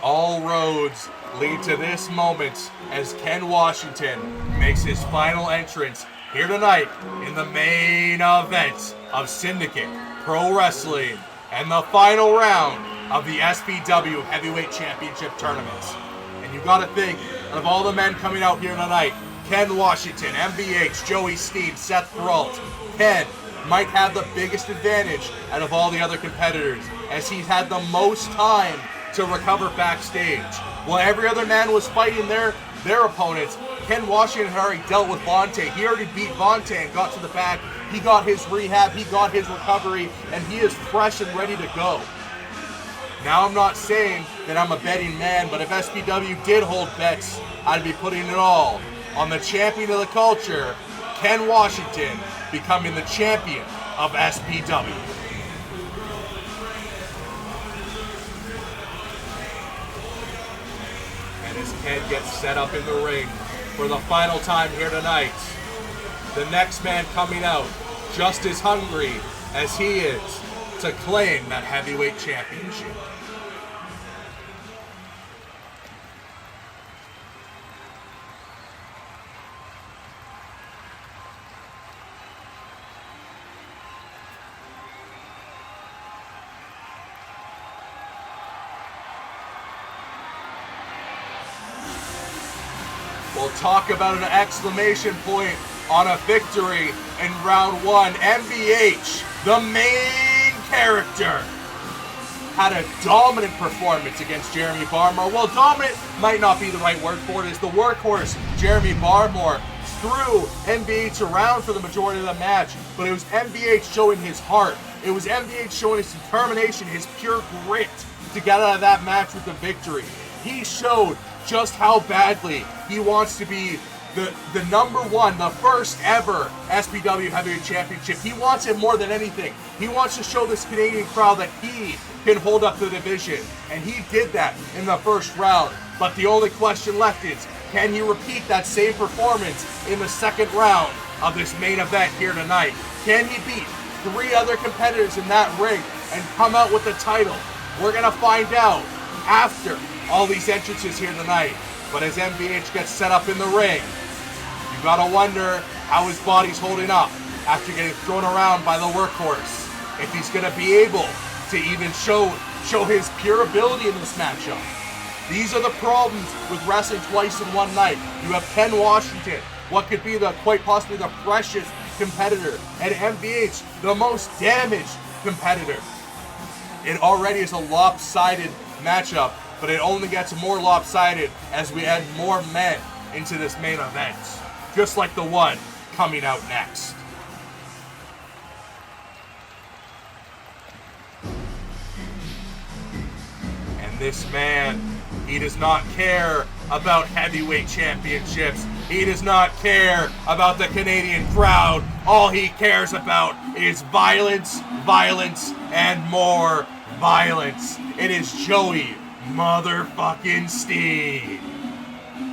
All roads lead to this moment as Ken Washington makes his final entrance here tonight in the main event of Syndicate Pro Wrestling and the final round of the SPW Heavyweight Championship Tournament. And you gotta think, of all the men coming out here tonight, Ken Washington, MVH, Joey Steen, Seth Brault, Ken might have the biggest advantage out of all the other competitors, as he's had the most time to recover backstage. While every other man was fighting their opponents, Ken Washington had already dealt with Vontae. He already beat Vontae and got to the back. He got his rehab, he got his recovery, and he is fresh and ready to go. Now, I'm not saying that I'm a betting man, but if SPW did hold bets, I'd be putting it all on the champion of the culture, Ken Washington, becoming the champion of SPW. And as Ken gets set up in the ring for the final time here tonight, the next man coming out just as hungry as he is to claim that heavyweight championship. We'll talk about an exclamation point on a victory in round one. MVH, the main character, had a dominant performance against Jeremy Barmore. Well, dominant might not be the right word for it. It's the workhorse, Jeremy Barmore, threw MVH around for the majority of the match, but it was MVH showing his heart. It was MVH showing his determination, his pure grit to get out of that match with the victory. He showed just how badly he wants to be the number one, the first ever SPW Heavyweight Championship. He wants it more than anything. He wants to show this Canadian crowd that he can hold up the division, and he did that in the first round. But the only question left is, can he repeat that same performance in the second round of this main event here tonight? Can he beat three other competitors in that ring and come out with the title? We're gonna find out after all these entrances here tonight. But as MVH gets set up in the ring, you gotta wonder how his body's holding up after getting thrown around by the workhorse. If he's gonna be able to even show his pure ability in this matchup. These are the problems with wrestling twice in one night. You have Ken Washington, what could be quite possibly the freshest competitor, and MVH, the most damaged competitor. It already is a lopsided matchup, but it only gets more lopsided as we add more men into this main event, just like the one coming out next. And this man, he does not care about heavyweight championships. He does not care about the Canadian crowd. All he cares about is violence, violence, and more violence. It is Joey motherfucking Steen.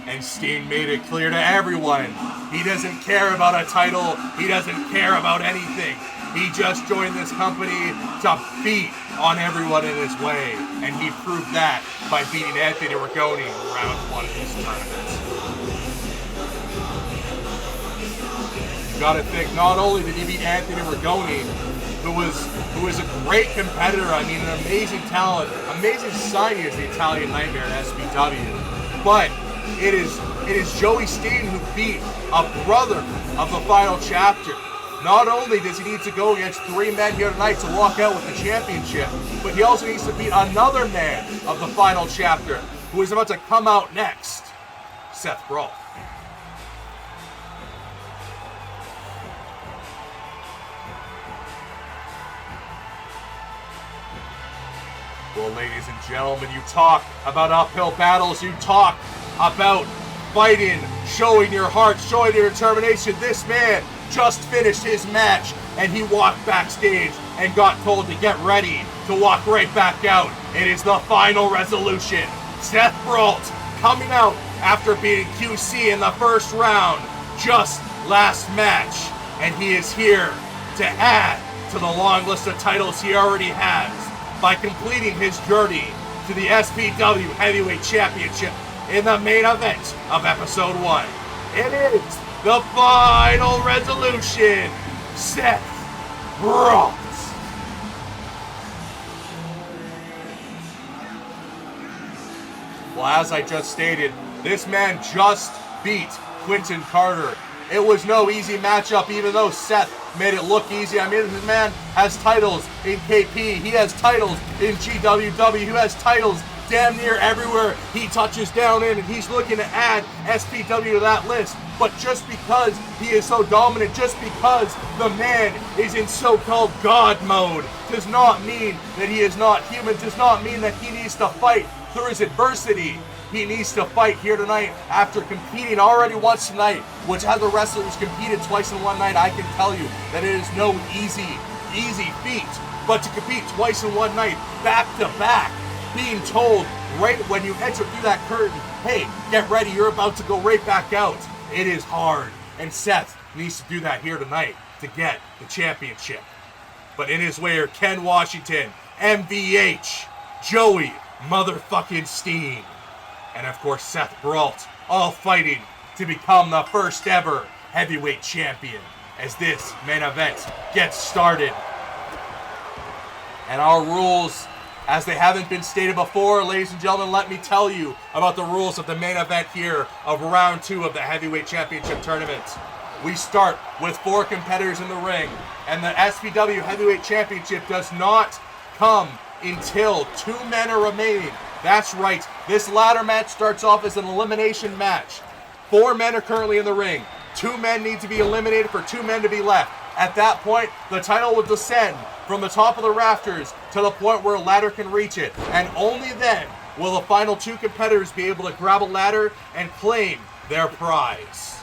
And Steen made it clear to everyone, he doesn't care about a title, he doesn't care about anything. He just joined this company to beat on everyone in his way, and he proved that by beating Anthony Rigoni in round one of this tournament. You gotta think, not only did he beat Anthony Rigoni, who was a great competitor, I mean an amazing talent, amazing signing as the Italian Nightmare in SPW, but it is Joey Steen who beat a brother of the final chapter. Not only does he need to go against three men here tonight to walk out with the championship, but he also needs to beat another man of the final chapter who is about to come out next, Seth Brault. Well, ladies and gentlemen, you talk about uphill battles, you talk about fighting, showing your heart, showing your determination. This man just finished his match, and he walked backstage and got told to get ready to walk right back out. It is the final resolution. Seth Brault coming out after beating QC in the first round, just last match, and he is here to add to the long list of titles he already has by completing his journey to the SPW Heavyweight Championship in the main event of Episode 1. It is the final resolution, Seth Rollins. Well, as I just stated, this man just beat Quinton Carter. It was no easy matchup, even though Seth made it look easy. I mean, this man has titles in KP. He has titles in GWW. He has titles damn near everywhere he touches down in, and he's looking to add SPW to that list. But just because he is so dominant, just because the man is in so-called God mode, does not mean that he is not human, does not mean that he needs to fight through his adversity. He needs to fight here tonight after competing already once tonight, which as a wrestler who's competed twice in one night, I can tell you that it is no easy feat. But to compete twice in one night, back to back, being told right when you enter through that curtain, hey, get ready, you're about to go right back out. It is hard, and Seth needs to do that here tonight to get the championship. But in his way are Ken Washington, MVH, Joey motherfucking Steen, and of course Seth Brault, all fighting to become the first ever heavyweight champion as this main event gets started. And our rules, as they haven't been stated before, ladies and gentlemen, let me tell you about the rules of the main event here of round 2 of the heavyweight championship tournament. We start with 4 competitors in the ring, and the SPW heavyweight championship does not come until 2 men are remaining. That's right, this ladder match starts off as an elimination match. 4 men are currently in the ring. 2 men need to be eliminated for 2 men to be left. At that point, the title will descend from the top of the rafters to the point where a ladder can reach it. And only then will the final 2 competitors be able to grab a ladder and claim their prize.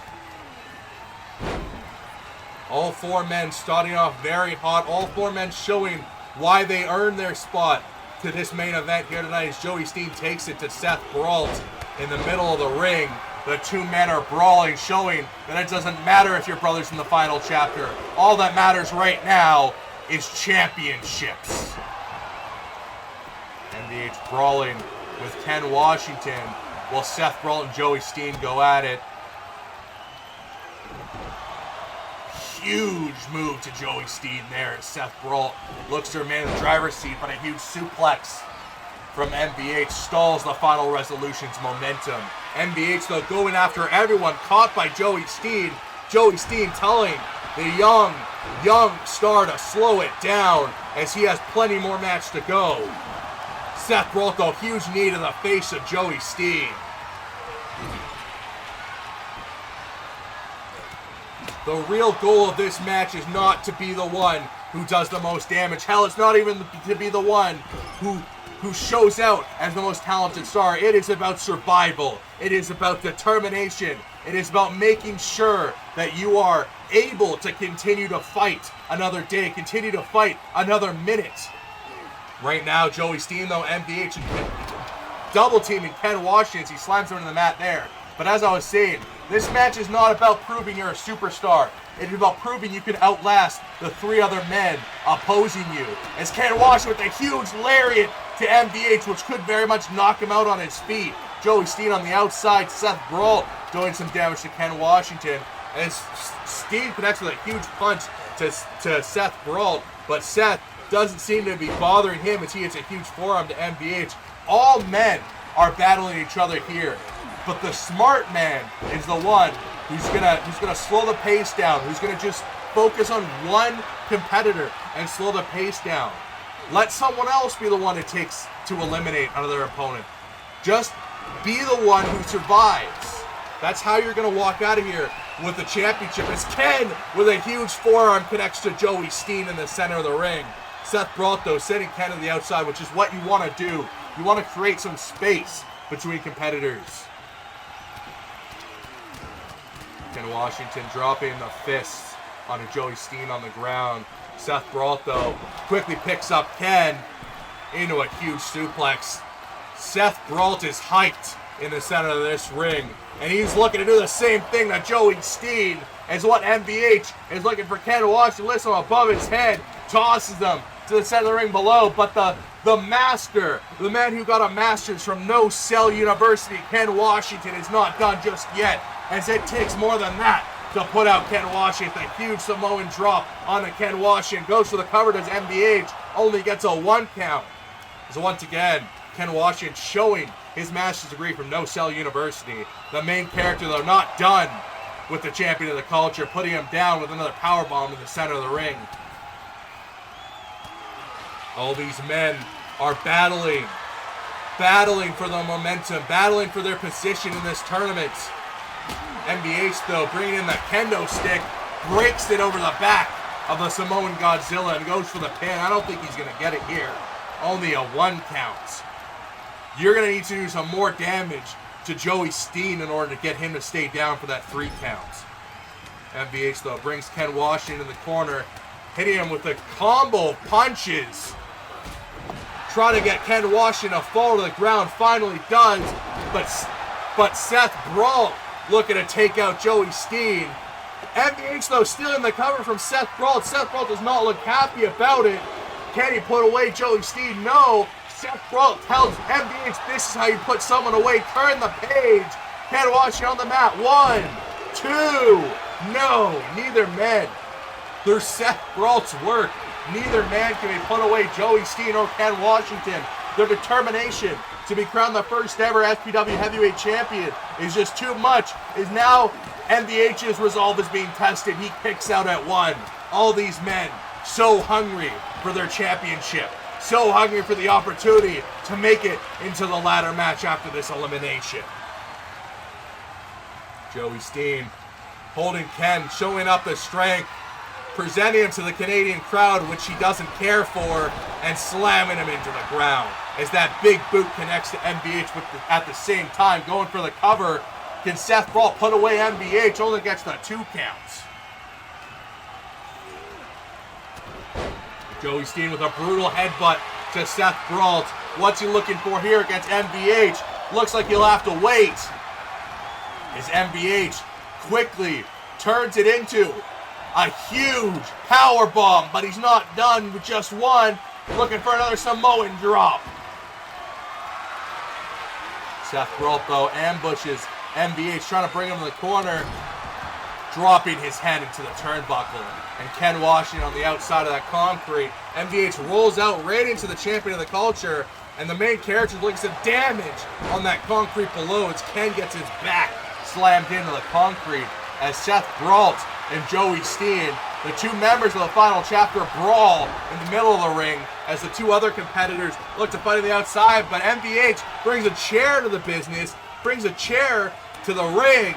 All 4 men starting off very hot. All 4 men showing why they earned their spot to this main event here tonight as Joey Steen takes it to Seth Brault in the middle of the ring. The 2 men are brawling, showing that it doesn't matter if your brother's in the final chapter. All that matters right now is championships. MVH brawling with Ken Washington while Seth Brault and Joey Steen go at it. Huge move to Joey Steen there. Seth Brault looks to remain in the driver's seat, but a huge suplex from MVH stalls the final resolution's momentum. MVH, though, going after everyone, caught by Joey Steen. Joey Steen telling the young star to slow it down as he has plenty more match to go. Seth Brault, though, huge knee to the face of Joey Steen. The real goal of this match is not to be the one who does the most damage. Hell, it's not even to be the one who shows out as the most talented star. It is about survival. It is about determination. It is about making sure that you are able to continue to fight another day, continue to fight another minute. Right now, Joey Steen, though, MVH double teaming Ken Washington as he slams him into the mat there. But as I was saying, this match is not about proving you're a superstar. It is about proving you can outlast the 3 other men opposing you. As Ken Washington with a huge lariat to MVH, which could very much knock him out on his feet. Joey Steen on the outside, Seth Brault doing some damage to Ken Washington. As Steen connects with a huge punch to Seth Brault, but Seth doesn't seem to be bothering him as he hits a huge forearm to MVH. All men are battling each other here. But the smart man is the one who's gonna slow the pace down, who's gonna just focus on one competitor and slow the pace down. Let someone else be the one it takes to eliminate another opponent. Just be the one who survives. That's how you're gonna walk out of here with the championship. As Ken, with a huge forearm, connects to Joey Steen in the center of the ring. Seth Brault, though, sending Ken to the outside, which is what you want to do. You want to create some space between competitors. Ken Washington dropping the fist onto Joey Steen on the ground. Seth Brault, though, quickly picks up Ken into a huge suplex. Seth Brault is hyped in the center of this ring, and he's looking to do the same thing to Joey Steen as what MVH is looking for Ken Washington. Listen, above his head, tosses them to the center of the ring below, but the the master, the man who got a master's from No Cell University, Ken Washington, is not done just yet, as it takes more than that to put out Ken Washington. A huge Samoan drop on Ken Washington. Goes for the cover, does MBH, only gets a 1 count. So once again, Ken Washington showing his master's degree from No Cell University. The main character, though, not done with the champion of the culture, putting him down with another powerbomb in the center of the ring. All these men are battling for the momentum, battling for their position in this tournament. MBH, though, bringing in the kendo stick, breaks it over the back of the Samoan Godzilla and goes for the pin. I don't think he's going to get it here. Only a 1 count. You're going to need to do some more damage to Joey Steen in order to get him to stay down for that 3 count. MBH, though, brings Ken Washington in the corner, hitting him with the combo punches. Trying to get Ken Washington to fall to the ground. Finally does, but Seth Brault looking to take out Joey Steen. MBH, though, stealing the cover from Seth Brault. Seth Brault does not look happy about it. Can he put away Joey Steen? No. Seth Brault tells MBH this is how you put someone away. Turn the page. Ken Washington on the mat. 1, 2. No, neither man. Through Seth Brault's work, neither man can be put away. Joey Steen or Ken Washington. Their determination to be crowned the first ever SPW Heavyweight Champion is just too much. Is now MBH's resolve is being tested. He kicks out at 1. All these men so hungry for their championship, so hungry for the opportunity to make it into the ladder match after this elimination. Joey Steen holding Ken, showing up the strength, presenting him to the Canadian crowd, which he doesn't care for, and slamming him into the ground. As that big boot connects to MBH at the same time, going for the cover. Can Seth Brault put away MBH? Only gets the 2 counts. Joey Steen with a brutal headbutt to Seth Brault. What's he looking for here against MBH? Looks like he'll have to wait. As MBH quickly turns it into a huge power bomb, but he's not done with just 1. Looking for another Samoan drop. Seth Brault, though, ambushes MBH, trying to bring him to the corner, dropping his head into the turnbuckle. And Ken Washington on the outside of that concrete. MBH rolls out right into the champion of the culture, and the main character looking some damage on that concrete below as Ken gets his back slammed into the concrete. As Seth Brault and Joey Steen, the 2 members of the final chapter, brawl in the middle of the ring as the 2 other competitors look to fight on the outside. But MBH brings a chair to the business, brings a chair to the ring,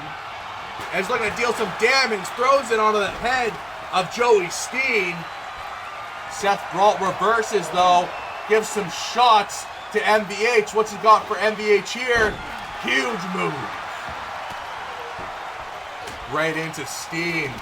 and is looking to deal some damage, throws it onto the head of Joey Steen. Seth Brault reverses, though, gives some shots to MBH. What's he got for MBH here? Huge move. Right into Steen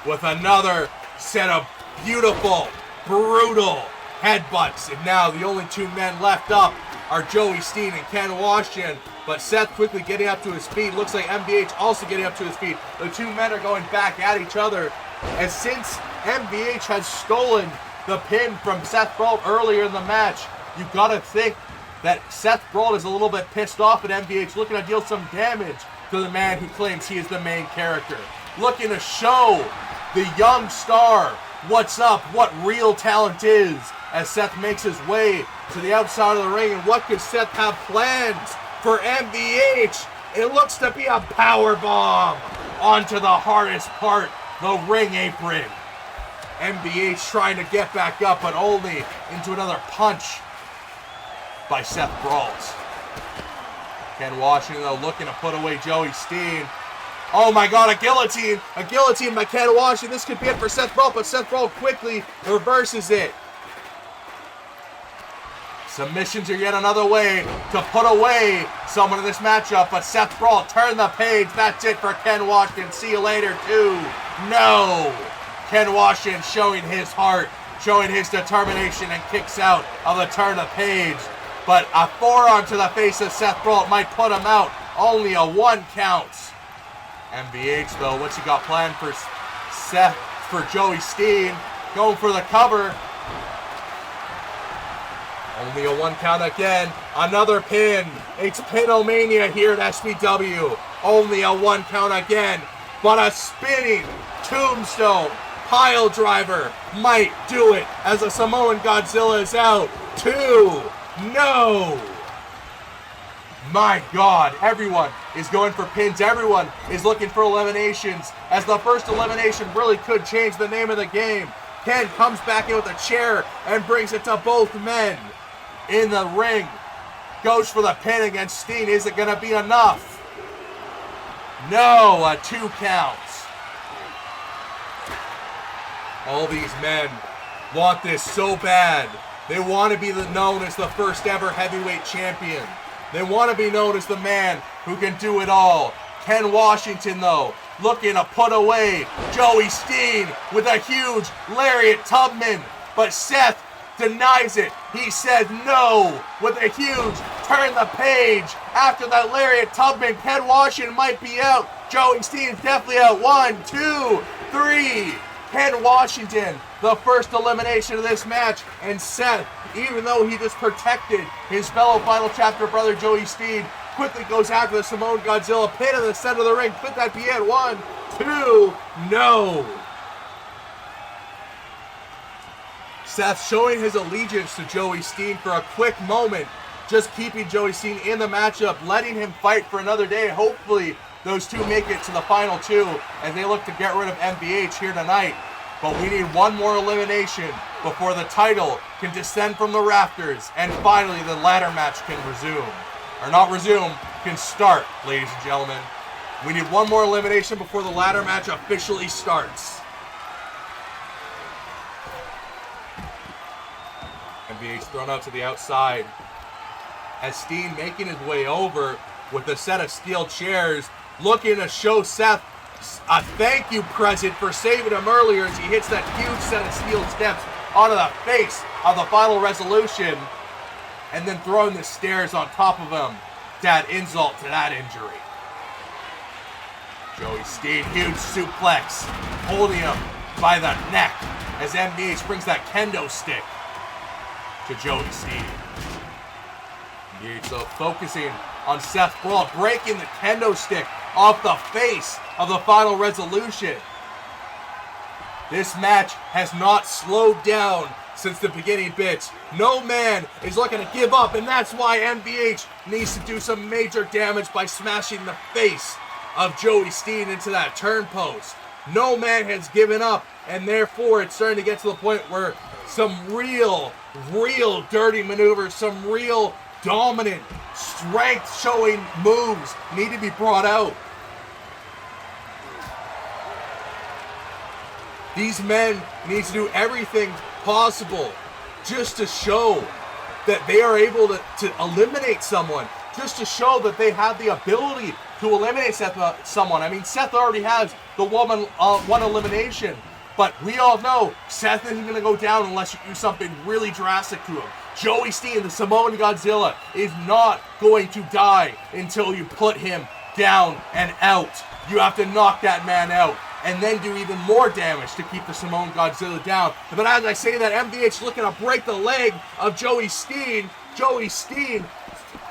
with another set of beautiful, brutal headbutts. And now the only 2 men left up are Joey Steen and Ken Washington. But Seth quickly getting up to his feet. Looks like MBH also getting up to his feet. The 2 men are going back at each other. And since MBH has stolen the pin from Seth Brault earlier in the match, you've got to think that Seth Brault is a little bit pissed off at MBH, looking to deal some damage to the man who claims he is the main character. Looking to show the young star what's up, what real talent is, as Seth makes his way to the outside of the ring. And what could Seth have planned for MBH? It looks to be a power bomb onto the hardest part, the ring apron. MBH trying to get back up, but only into another punch by Seth Brault. Ken Washington, though, looking to put away Joey Steen. Oh my God, a guillotine by Ken Washington. This could be it for Seth Brault, but Seth Brault quickly reverses it. Submissions are yet another way to put away someone in this matchup, but Seth Brault turned the page. That's it for Ken Washington. See you later, too. No. Ken Washington showing his heart, showing his determination, and kicks out of the turn the page. But a forearm to the face of Seth Brault might put him out. Only a 1 count. MBH, though, what's he got planned for Joey Steen? Going for the cover. Only a 1 count again. Another pin. It's Pinomania here at SPW. Only a 1 count again. But a spinning tombstone pile driver might do it as a Samoan Godzilla is out. 2. No. My God, everyone is going for pins. Everyone is looking for eliminations, as the first elimination really could change the name of the game. Ken comes back in with a chair and brings it to both men. In the ring, goes for the pin against Steen. Is it going to be enough? No, a 2 count. All these men want this so bad. They want to be known as the first ever heavyweight champion. They want to be known as the man who can do it all. Ken Washington, though, looking to put away Joey Steen with a huge lariat Tubman. But Seth denies it. He said no with a huge turn the page. After that lariat Tubman, Ken Washington might be out. Joey Steen's definitely out. 1, 2, 3. Ken Washington, the first elimination of this match. And Seth, even though he just protected his fellow Final Chapter brother Joey Steen, quickly goes after the Samoan Godzilla. Pin in the center of the ring. Could that be it? 1, 2, no. Seth showing his allegiance to Joey Steen for a quick moment, just keeping Joey Steen in the matchup, letting him fight for another day. Hopefully those two make it to the final 2 as they look to get rid of MVH here tonight. But we need one more elimination before the title can descend from the rafters and finally the ladder match can resume. Or not resume, can start, ladies and gentlemen. We need one more elimination before the ladder match officially starts. MVH thrown out to the outside as Steen making his way over with a set of steel chairs, looking to show Seth a thank you present for saving him earlier as he hits that huge set of steel steps onto the face of the Final Resolution and then throwing the stairs on top of him to add insult to that injury. Joey Steen, huge suplex, holding him by the neck as MVH brings that kendo stick to Joey Steen. MVH though focusing on Seth Brawl, breaking the kendo stick off the face of the Final Resolution. This match has not slowed down since the beginning bits. No man is looking to give up, and that's why MVH needs to do some major damage by smashing the face of Joey Steen into that turn post. No man has given up, and therefore it's starting to get to the point where some real dirty maneuvers, some real dominant, strength-showing moves need to be brought out. These men need to do everything possible just to show that they are able to eliminate someone, just to show that they have the ability to eliminate someone. I mean, Seth already has the one elimination, but we all know Seth isn't going to go down unless you do something really drastic to him. Joey Steen, the Samoan Godzilla, is not going to die until you put him down and out. You have to knock that man out and then do even more damage to keep the Samoan Godzilla down. But as I say that, MVH looking to break the leg of Joey Steen. Joey Steen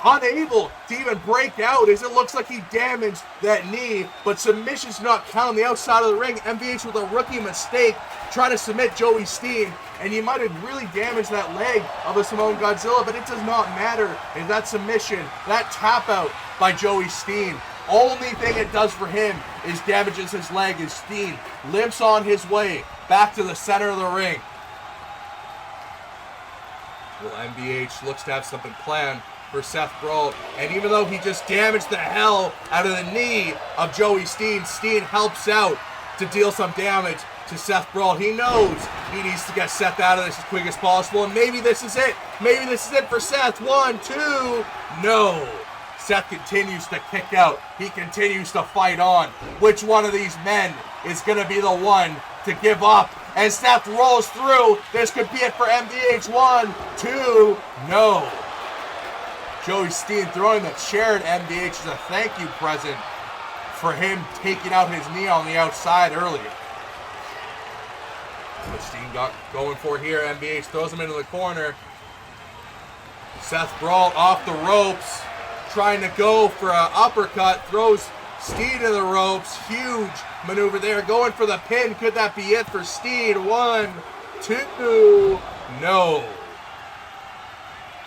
unable to even break out as it looks like he damaged that knee, but submission's not count on the outside of the ring. MVH with a rookie mistake trying to submit Joey Steen, and he might have really damaged that leg of the Samoan Godzilla, but it does not matter. And that submission, that tap out by Joey Steen, only thing it does for him is damages his leg as Steen limps on his way back to the center of the ring. Well, MVH looks to have something planned for Seth Brawl, and even though he just damaged the hell out of the knee of Joey Steen, Steen helps out to deal some damage to Seth Brawl. He knows he needs to get Seth out of this as quick as possible, and maybe this is it. Maybe this is it for Seth. 1, 2, no. Seth continues to kick out. He continues to fight on. Which one of these men is going to be the one to give up? As Seth rolls through, this could be it for MVH. 1, 2, no. Joey Steen throwing the chair at MVH as a thank you present for him taking out his knee on the outside earlier. What Steen got going for here, MVH throws him into the corner. Seth Brault off the ropes, trying to go for an uppercut, throws Steed in the ropes. Huge maneuver there, going for the pin. Could that be it for Steed? 1, 2, no.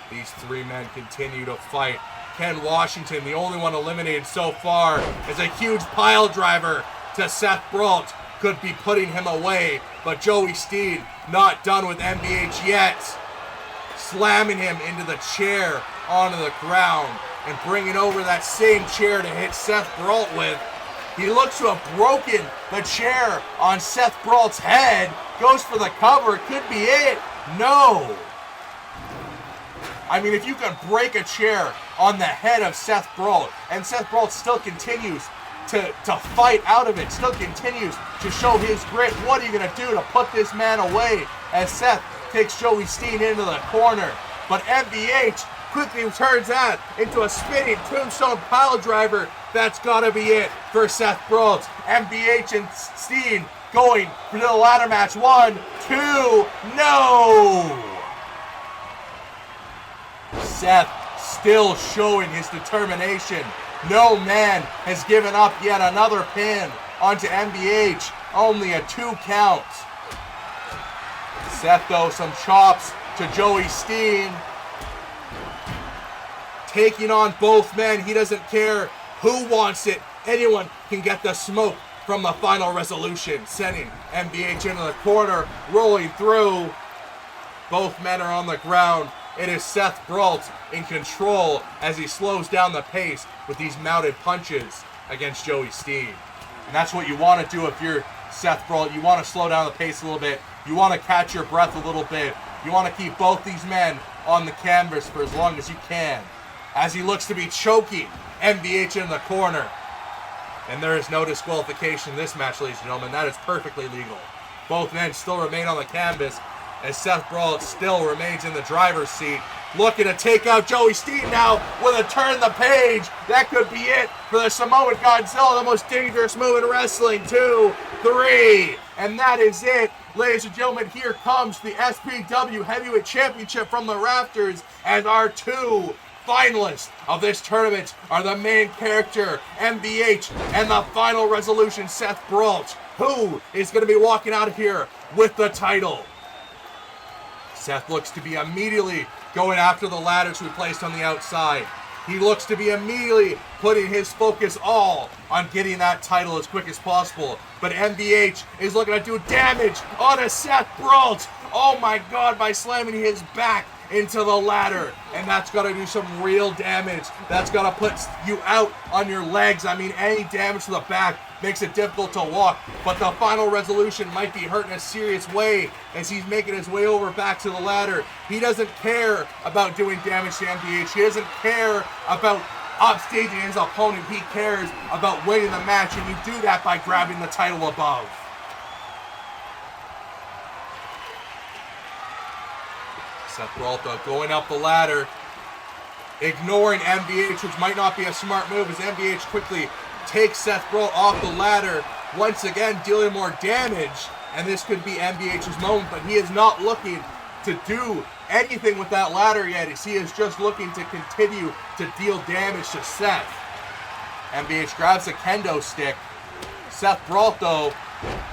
These three men continue to fight. Ken Washington, the only one eliminated so far, is a huge pile driver to Seth Brault. Could be putting him away, but Joey Steed not done with MBH yet. Slamming him into the chair onto the ground and bringing over that same chair to hit Seth Brault with. He looks to have broken the chair on Seth Brault's head. Goes for the cover. Could be it. No. I mean, if you can break a chair on the head of Seth Brault, and Seth Brault still continues to fight out of it, still continues to show his grit, what are you going to do to put this man away as Seth takes Joey Steed into the corner? But MBH quickly turns that into a spinning tombstone pile driver. That's got to be it for Seth Brault. MBH and Steed going for the ladder match. 1, 2, no! Seth still showing his determination. No man has given up yet another pin onto MBH. Only a 2 count. Seth, though, some chops to Joey Steed. Taking on both men. He doesn't care who wants it. Anyone can get the smoke from the final resolution. Sending MBH into the corner, rolling through. Both men are on the ground. It is Seth Brault in control as he slows down the pace with these mounted punches against Joey Steed. And that's what you want to do if you're Seth Brault. You want to slow down the pace a little bit. You want to catch your breath a little bit. You want to keep both these men on the canvas for as long as you can. As he looks to be choking MBH in the corner. And there is no disqualification in this match, ladies and gentlemen. That is perfectly legal. Both men still remain on the canvas as Seth Brault still remains in the driver's seat. Looking to take out Joey Steed now with a turn the page. That could be it for the Samoan Godzilla, the most dangerous move in wrestling. 2, 3. And that is it. Ladies and gentlemen, here comes the SPW Heavyweight Championship from the rafters, as our 2 finalists of this tournament are the main character, MBH, and the final resolution, Seth Brault, who is going to be walking out of here with the title. Seth looks to be immediately going after the ladders we placed on the outside. He looks to be immediately putting his focus all on getting that title as quick as possible. But MBH is looking to do damage on a Seth Brault. Oh my God, by slamming his back into the ladder. And that's got to do some real damage. That's got to put you out on your legs. I mean, any damage to the back makes it difficult to walk. But the final resolution might be hurt in a serious way as he's making his way over back to the ladder. He doesn't care about doing damage to MBH. He doesn't care about upstaging his opponent. He cares about winning the match, and you do that by grabbing the title above. Seth Brault going up the ladder, ignoring MBH, which might not be a smart move, as MBH quickly takes Seth Brault off the ladder, once again dealing more damage, and this could be MBH's moment, but he is not looking to do anything with that ladder yet, as he is just looking to continue to deal damage to Seth. MBH grabs a kendo stick. Seth Brault, though,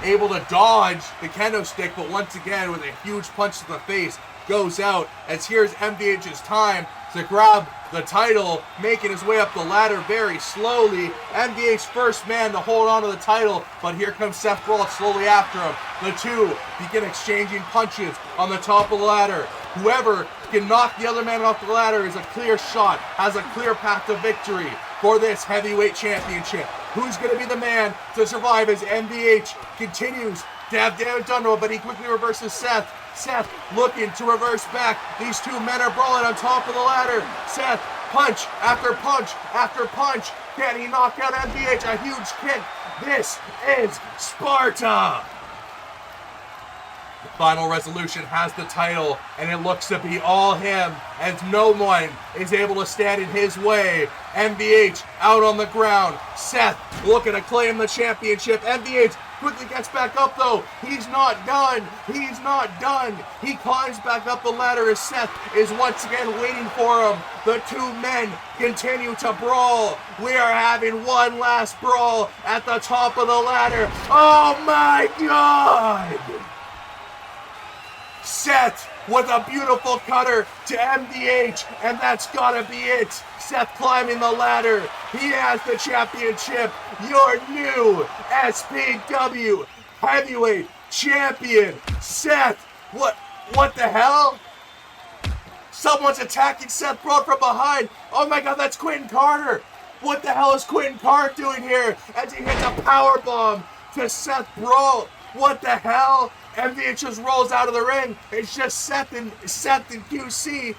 able to dodge the kendo stick, but once again with a huge punch to the face, goes out, as here's MBH's time to grab the title, making his way up the ladder very slowly. MBH's first man to hold on to the title, but here comes Seth Brault slowly after him. The two begin exchanging punches on the top of the ladder. Whoever can knock the other man off the ladder is a clear shot, has a clear path to victory for this heavyweight championship. Who's going to be the man to survive as MBH continues to have damage done to him, but he quickly reverses Seth. Seth looking to reverse back. These two men are brawling on top of the ladder. Seth, punch after punch after punch. Can he knock out MBH? A huge kick. This is Sparta. The final resolution has the title, and it looks to be all him, as no one is able to stand in his way. MBH out on the ground. Seth looking to claim the championship. MBH quickly gets back up though. He's not done. He's not done. He climbs back up the ladder as Seth is once again waiting for him. The two men continue to brawl. We are having one last brawl at the top of the ladder. Oh my God! Seth with a beautiful cutter to MDH, and that's gotta be it. Seth climbing the ladder. He has the championship. Your new SPW Heavyweight Champion, Seth. What the hell? Someone's attacking Seth Broad from behind. Oh my God, that's Quentin Carter. What the hell is Quentin Carter doing here as he hits a power bomb to Seth Brawl? What the hell? MVH just rolls out of the ring. It's just Seth and QC.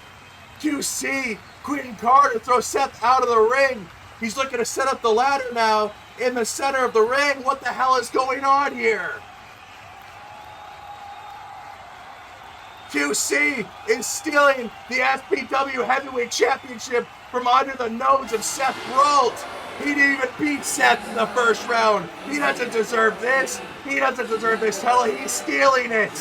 Quentin Carter throws Seth out of the ring. He's looking to set up the ladder now in the center of the ring. What the hell is going on here? QC is stealing the SPW Heavyweight Championship from under the nose of Seth Brawl. He didn't even beat Seth in the first round. He doesn't deserve this. He doesn't deserve this title. He's stealing it.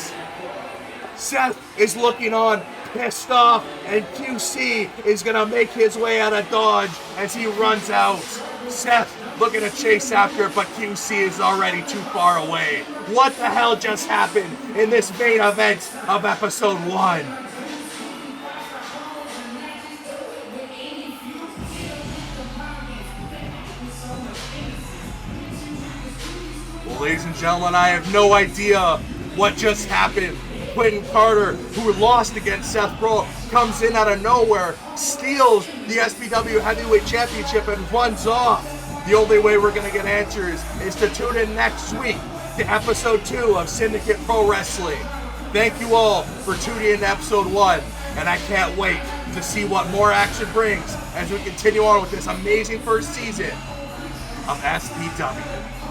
Seth is looking on, pissed off, and QC is going to make his way out of Dodge as he runs out. Seth looking to chase after, but QC is already too far away. What the hell just happened in this main event of episode 1? Ladies and gentlemen, I have no idea what just happened. Quentin Carter, who lost against Seth Brawl, comes in out of nowhere, steals the SPW Heavyweight Championship, and runs off. The only way we're going to get answers is to tune in next week to episode 2 of Syndicate Pro Wrestling. Thank you all for tuning in to episode 1, and I can't wait to see what more action brings as we continue on with this amazing first season of SPW.